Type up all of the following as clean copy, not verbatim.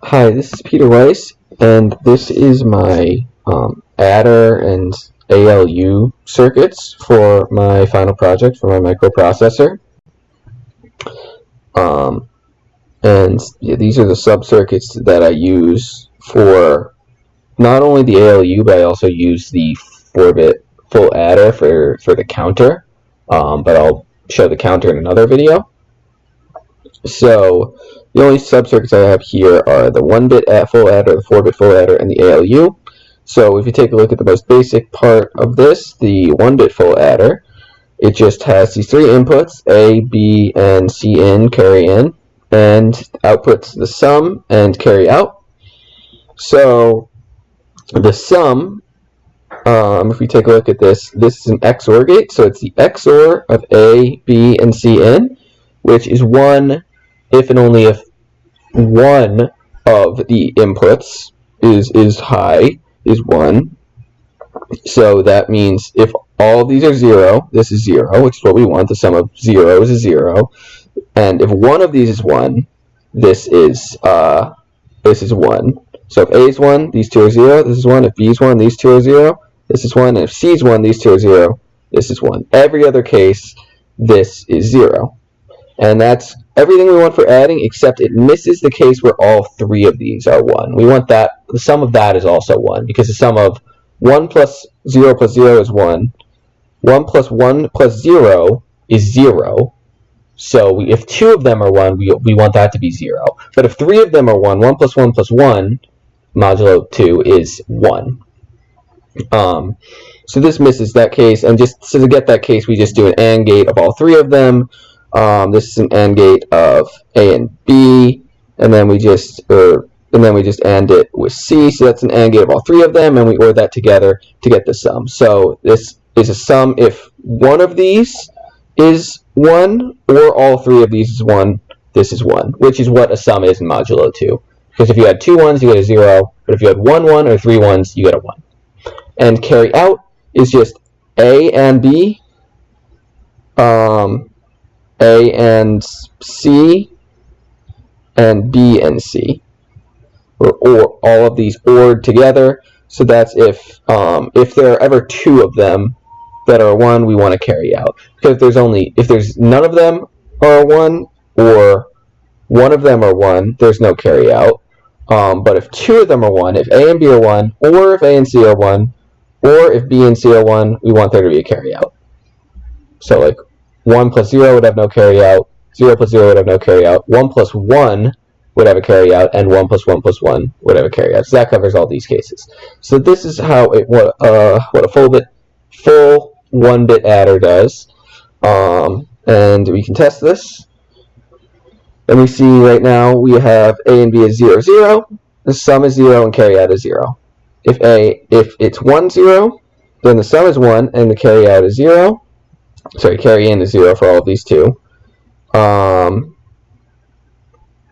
Hi, this is Peter Weiss, and this is my adder and ALU circuits for my final project for my microprocessor. These are the sub-circuits that I use for not only the ALU, but I also use the 4-bit full adder for the counter, but I'll show the counter in another video. So the only sub-circuits I have here are the 1-bit full adder, the 4-bit full adder, and the ALU. So if you take a look at the most basic part of this, the 1-bit full adder, it just has these three inputs, A, B, and C in, carry in, and outputs the sum and carry out. So the sum, if we take a look at this is an XOR gate, so it's the XOR of A, B, and C in, which is 1 if and only if one of the inputs is high, is 1. So that means if all of these are 0, this is 0, which is what we want. The sum of zeros is 0. And if one of these is 1, this is 1. So if A is 1, these two are 0, this is 1. If B is 1, these two are 0, this is 1. And if C is 1, these two are 0, this is 1. Every other case, this is 0. And that's everything we want for adding, except it misses the case where all three of these are 1. We want that, the sum of that is also 1, because the sum of 1 plus 0 is 1. 1 plus 1 plus 0 is 0. So if two of them are 1, we want that to be 0. But if three of them are 1, 1 plus 1 plus 1 modulo 2 is 1. So this misses that case, and just so to get that case, we just do an AND gate of all three of them. This is an AND gate of A and B, and then we just AND it with C. So that's an AND gate of all three of them, and we OR that together to get the sum. So this is a sum if one of these is 1, or all three of these is 1. This is 1, which is what a sum is in modulo 2. Because if you had 2 1s, you get a 0, but if you had 1 1 or 3 1s, you get a 1. And carry out is just A and B. A and C, and B and C, or all of these ORed together. So that's if there are ever two of them that are 1, we want to carry out. Because if there's none of them are 1, or one of them are 1, there's no carry out. But if two of them are 1, if A and B are 1, or if A and C are 1, or if B and C are 1, we want there to be a carry out. So like 1 plus 0 would have no carry out, 0 plus 0 would have no carry out, 1 plus 1 would have a carry out, and 1 plus 1 plus 1 would have a carry out. So that covers all these cases. So this is how what a full 1-bit adder does. And we can test this. And we see right now we have A and B is 0 0, the sum is 0, and carry out is 0. If it's 1 0, then the sum is 1 and the carry out is 0. Sorry, carry in is 0 for all of these two. Now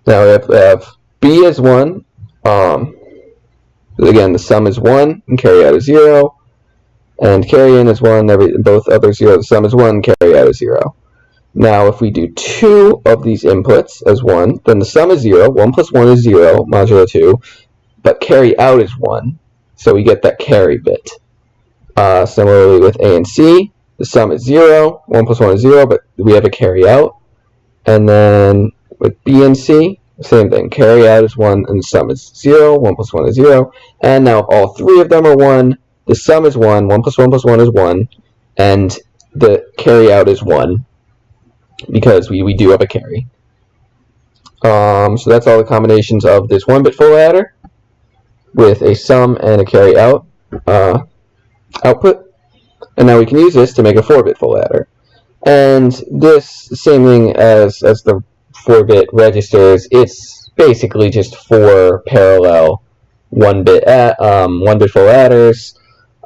we have B is 1. Again, the sum is 1 and carry out is 0. And carry in is 1. Both other 0. The sum is 1 and carry out is 0. Now if we do 2 of these inputs as 1, then the sum is 0. 1 plus 1 is 0, modulo 2. But carry out is 1. So we get that carry bit. Similarly with A and C, the sum is 0, 1 plus 1 is 0, but we have a carry out. And then with B and C, same thing. Carry out is 1, and the sum is 0, 1 plus 1 is 0. And now if all three of them are 1, the sum is 1, 1 plus 1 plus 1 is 1, and the carry out is 1, because we do have a carry. So that's all the combinations of this 1-bit full adder with a sum and a carry out output. And now we can use this to make a 4-bit full adder. And this, same thing as the 4-bit registers, it's basically just 4 parallel 1-bit full adders.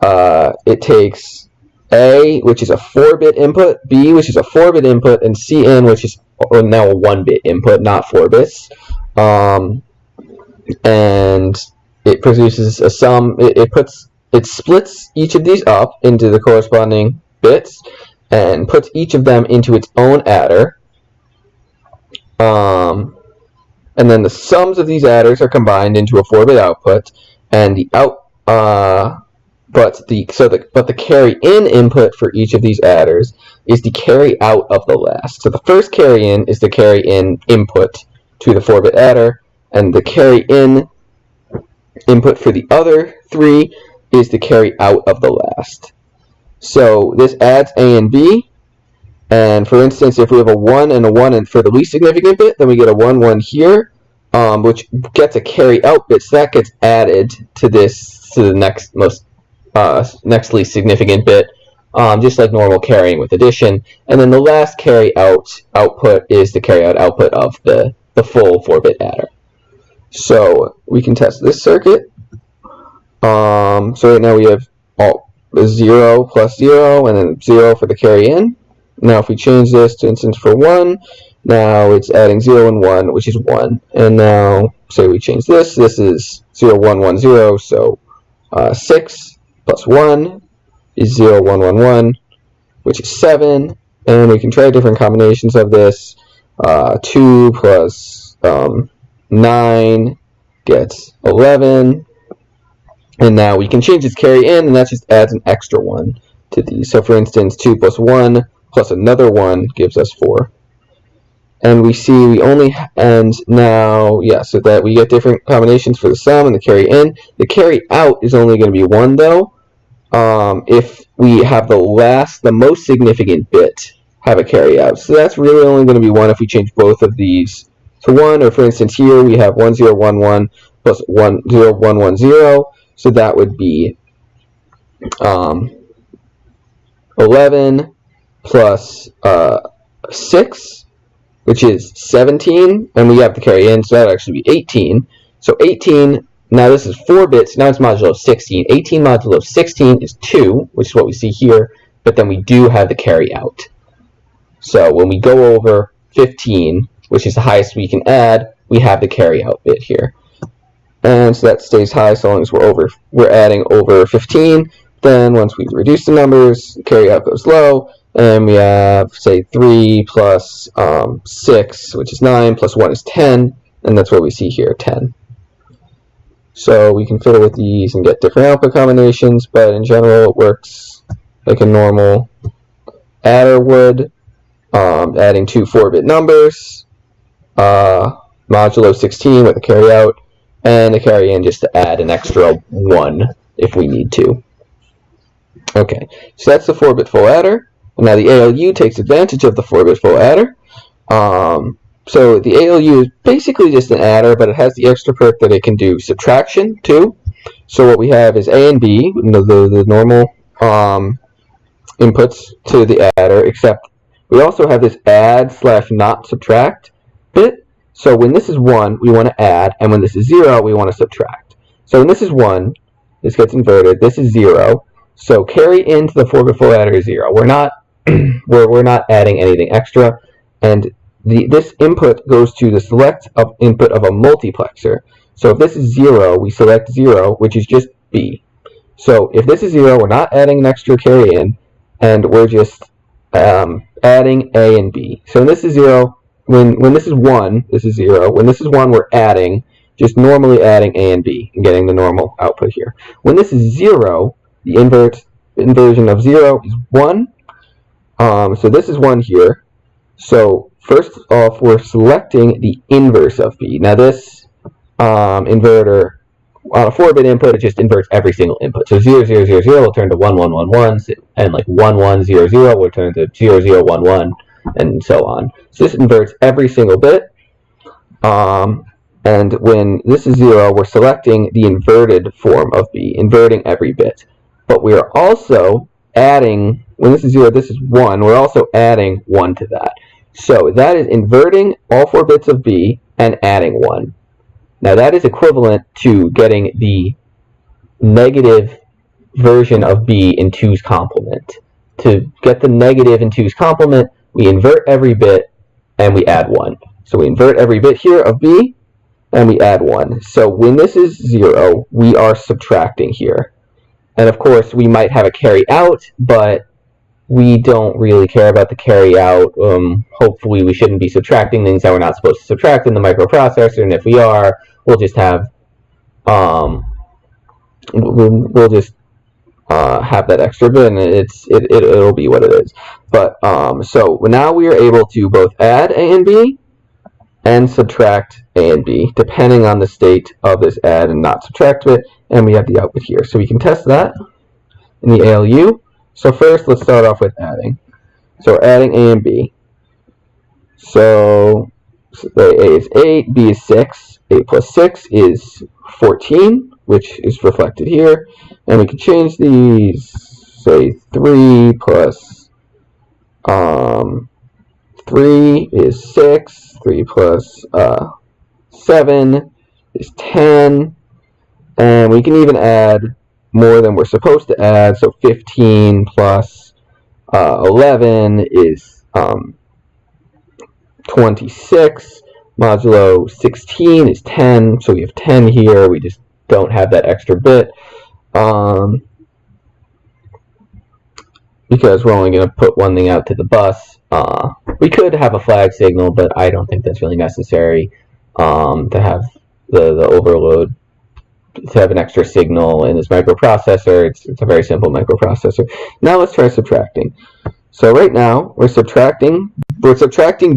It takes A, which is a 4-bit input, B, which is a 4-bit input, and C in, which is now a 1-bit input, not 4 bits. And it produces a sum. It splits each of these up into the corresponding bits and puts each of them into its own adder. and then the sums of these adders are combined into a 4-bit output, and the but the carry in input for each of these adders is the carry out of the last. So the first carry in is the carry in input to the 4-bit adder, and the carry in input for the other 3 is the carry out of the last. So this adds A and B, and for instance, if we have a 1 and a 1 and for the least significant bit, then we get a 1, 1 here, which gets a carry out bit, so that gets added to the next next least significant bit, just like normal carrying with addition. And then the last carry out output is the carry out output of the full 4-bit adder. So we can test this circuit. So right now we have 0 plus 0 and then 0 for the carry in. Now if we change this to instance for 1, now it's adding 0 and 1, which is 1. And now say we change this is 0, 1, 1, 0, so 6 plus 1 is 0, 1, 1, 1, which is 7. And we can try different combinations of this. 2 plus 9 gets 11. And now we can change its carry in, and that just adds an extra 1 to these. So for instance, 2 plus 1 plus another 1 gives us 4. And we see we only, and now, yeah, so that we get different combinations for the sum and the carry in. The carry out is only going to be 1, though, if we have the most significant bit have a carry out. So that's really only going to be 1 if we change both of these to 1. Or for instance, here we have 1, 0, 1, 1 plus 1, 0, 1, 1, 0. So that would be 11 plus 6, which is 17, and we have to carry in, so that would actually be 18. So 18, now this is 4 bits, now it's modulo 16. 18 modulo 16 is 2, which is what we see here, but then we do have the carry out. So when we go over 15, which is the highest we can add, we have the carry out bit here. And so that stays high so long as we're adding over 15. Then once we reduce the numbers, the carry out goes low, and we have, say, 3 plus 6, which is 9, plus 1 is 10, and that's what we see here, 10. So we can fiddle with these and get different output combinations, but in general it works like a normal adder would, adding 2 4-bit numbers, modulo 16 with a carry out, and a carry in just to add an extra 1 if we need to. Okay, so that's the 4-bit full adder. And now the ALU takes advantage of the 4-bit full adder. So the ALU is basically just an adder, but it has the extra perk that it can do subtraction too. So what we have is A and B, the normal inputs to the adder, except we also have this add / not subtract bit. So when this is 1, we want to add, and when this is 0, we want to subtract. So when this is 1, this gets inverted. This is 0. So carry into the 4-bit full adder is 0. We're not we're not adding anything extra, and this input goes to the select input of a multiplexer. So if this is 0, we select 0, which is just B. So if this is 0, we're not adding an extra carry in, and we're just adding A and B. So when this is 0, when this is 1, this is 0. When this is 1, we're adding, just normally adding A and B and getting the normal output here. When this is 0, the inversion of 0 is 1. So this is 1 here. So first off, we're selecting the inverse of B. Now this inverter, on a 4-bit input, it just inverts every single input. So 0, 0, 0, 0 will turn to 1, 1, 1, 1, and like 1, 1, 0, 0 will turn to 0, 0, 1, 1, and so on. So this inverts every single bit. And when this is 0, we're selecting the inverted form of B, inverting every bit. But we are also adding, when this is 0, this is 1, we're also adding 1 to that. So that is inverting all 4 bits of B and adding 1. Now that is equivalent to getting the negative version of B in 2's complement. To get the negative in 2's complement, we invert every bit and we add 1. So we invert every bit here of B and we add 1. So when this is 0, we are subtracting here. And of course, we might have a carry out, but we don't really care about the carry out. Hopefully we shouldn't be subtracting things that we're not supposed to subtract in the microprocessor, and if we are, we'll just have we'll just have that extra bit, and it'll be what it is. But so now we are able to both add A and B and subtract A and B, depending on the state of this add and not subtract bit, and we have the output here. So we can test that in the ALU. So first, let's start off with adding. So we're adding A and B. So A is 8, B is 6, 8 plus 6 is 14, which is reflected here. And we can change these, say 3 plus 3 is 6, 3 plus 7 is 10, and we can even add more than we're supposed to add, so 15 plus 11 is 26, modulo 16 is 10, so we have 10 here, we just don't have that extra bit, because we're only going to put one thing out to the bus. We could have a flag signal, but I don't think that's really necessary to have the overload, to have an extra signal in this microprocessor. It's a very simple microprocessor. Now let's try subtracting. So right now we're subtracting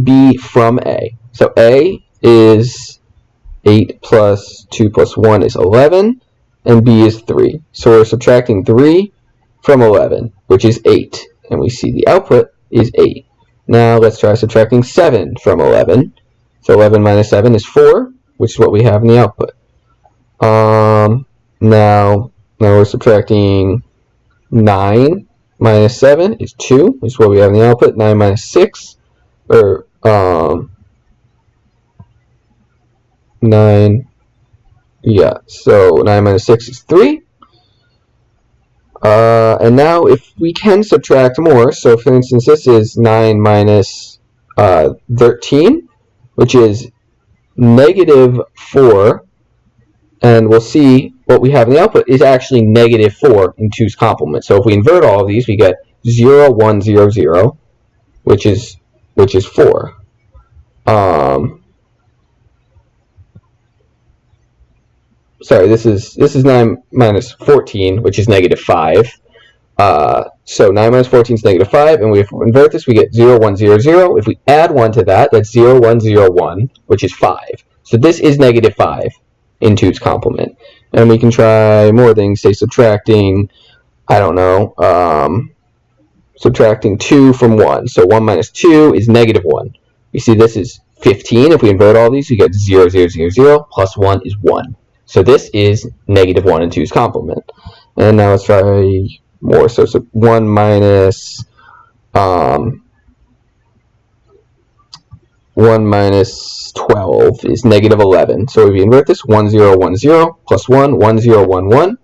B from A. So A is 8 plus 2 plus 1 is 11, and B is 3. So we're subtracting 3 from 11, which is 8, and we see the output is 8. Now let's try subtracting 7 from 11. So 11 minus 7 is 4, which is what we have in the output. Now we're subtracting 9 minus 7 is 2, which is what we have in the output. 9 minus 6, or 9, yeah, so 9 minus 6 is 3. And now if we can subtract more, so for instance this is 9 minus 13, which is negative 4, and we'll see what we have in the output is actually negative 4 in 2's complement. So if we invert all of these, we get 0, 1, 0, 0, which is 4. Sorry, this is 9 minus 14, which is negative 5. So 9 minus 14 is negative 5, and if we invert this, we get 0, 1, 0, 0. If we add 1 to that, that's 0, 1, 0, 1, which is 5. So this is negative 5 in 2's complement. And we can try more things, say subtracting, I don't know, subtracting 2 from 1. So 1 minus 2 is negative 1. You see this is 15. If we invert all these, we get 0, 0, 0, 0, plus 1 is 1. So this is negative 1 in 2's complement. And now let's try more. So 1 minus 1 minus 12 is negative 11. So if we invert this, 1, 0, 1, 0, plus 1, 1, 0, 1, 1,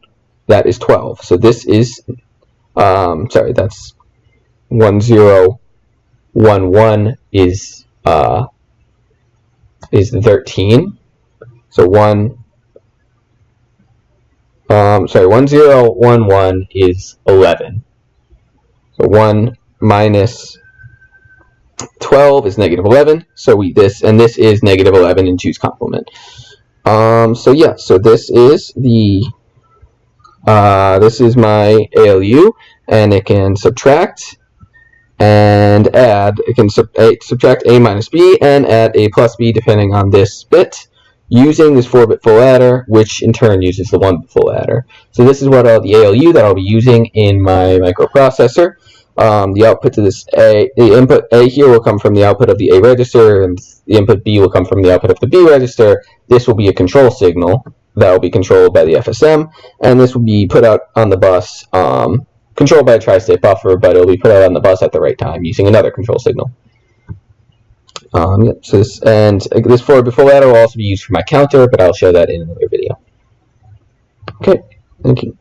that is 12. So this is, sorry, that's 1, 0, 1, 1 is 13. So 1, 1, 0, 1, 1 is 11. So 1 minus 12 is negative 11. So this is negative 11 in 2's complement. So yeah, so this is my ALU, and it can subtract and add. It can subtract A minus B and add A plus B depending on this bit, using this 4-bit full adder, which in turn uses the 1-bit full adder. So this is what the ALU that I'll be using in my microprocessor. The output to this the input A here will come from the output of the A register, and the input B will come from the output of the B register. This will be a control signal that will be controlled by the FSM, and this will be put out on the bus, controlled by a tri-state buffer, but it will be put out on the bus at the right time using another control signal. Yep, so this 4-bit full adder will also be used for my counter, but I'll show that in another video. Okay, thank you.